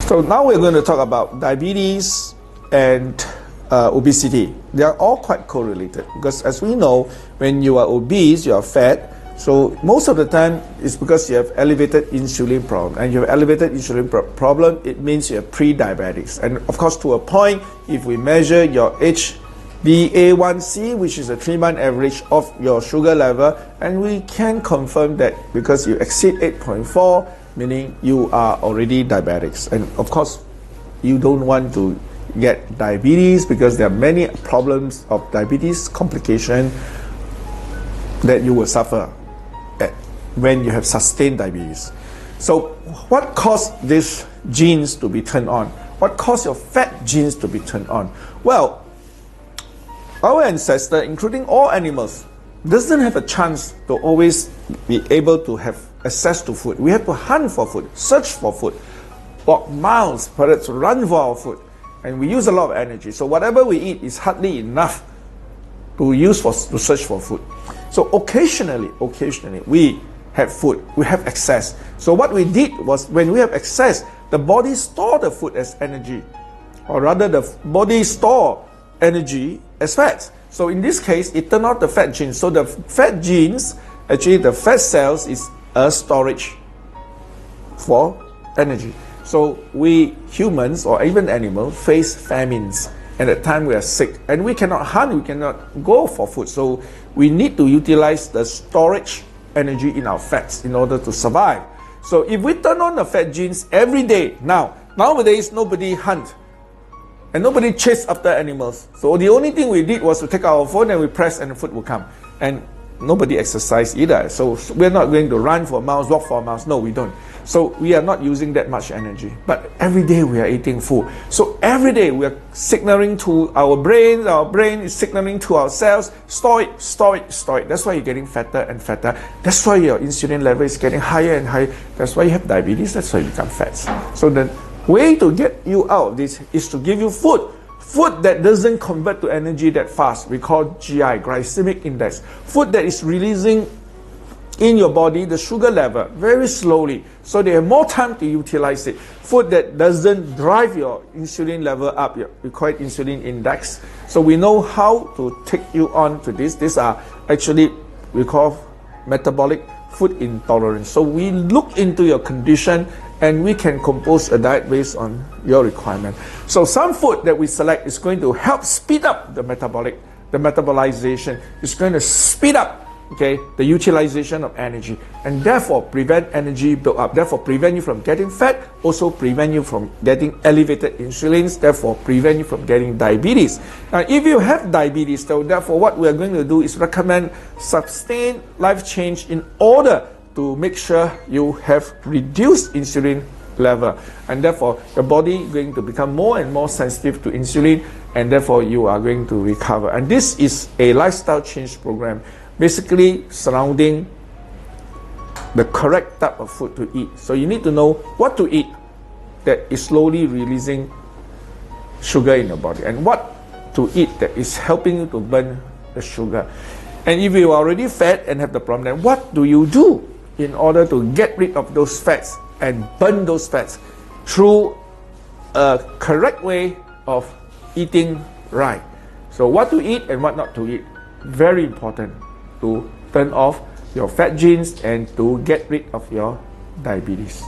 So now we're going to talk about diabetes and obesity. They are all quite correlated because, as we know, when you are obese, you are fat. So most of the time it's because you have elevated insulin problem, and you have elevated insulin problem, it means you have pre-diabetics. And of course, to a point, if we measure your HbA1c, which is a 3-month average of your sugar level, and we can confirm that because you exceed 8.4, meaning you are already diabetics. And of course, you don't want to get diabetes because there are many problems of diabetes complication that you will suffer when you have sustained diabetes. So what caused these genes to be turned on? What caused your fat genes to be turned on? Well, our ancestors, including all animals, doesn't have a chance to always be able to have access to food. We have to hunt for food, search for food, walk miles, perhaps run for our food, and we use a lot of energy. So whatever we eat is hardly enough to search for food. So occasionally we have food, we have excess. So what we did was, when we have excess, the body store the food as energy, or rather the body store energy as fat. So in this case, it turned on the fat genes. So the fat genes, actually the fat cells is a storage for energy. So we humans, or even animals, face famines, and at time we are sick, and we cannot hunt, we cannot go for food. So we need to utilize the storage energy in our fats in order to survive. So if we turn on the fat genes every day, nowadays nobody hunt and nobody chase after animals. So the only thing we did was to take our phone and we press and the food will come. And nobody exercise either. So we're not going to run for miles, walk for miles. No, we don't. So we are not using that much energy. But every day we are eating food. So every day we are signaling to our brain is signaling to our cells, store it. That's why you're getting fatter and fatter. That's why your insulin level is getting higher and higher. That's why you have diabetes. That's why you become fat. So the way to get you out of this is to give you food that doesn't convert to energy that fast. We call GI, glycemic index. Food that is releasing in your body the sugar level very slowly, so they have more time to utilize it. Food that doesn't drive your insulin level up, we call it insulin index. So we know how to take you on to this. These are actually, we call metabolic food intolerance. So we look into your condition and we can compose a diet based on your requirement. So some food that we select is going to help speed up the metabolization. It's going to speed up, the utilization of energy, and therefore prevent energy build-up, therefore prevent you from getting fat, also prevent you from getting elevated insulins, therefore prevent you from getting diabetes. Now, if you have diabetes, so therefore what we are going to do is recommend sustained life change in order to make sure you have reduced insulin level, and therefore your body is going to become more and more sensitive to insulin, and therefore you are going to recover. And this is a lifestyle change program, basically surrounding the correct type of food to eat. So you need to know what to eat that is slowly releasing sugar in your body, and what to eat that is helping you to burn the sugar. And if you are already fat and have the problem, then what do you do in order to get rid of those fats and burn those fats through a correct way of eating right? So what to eat and what not to eat, very important to turn off your fat genes and to get rid of your diabetes.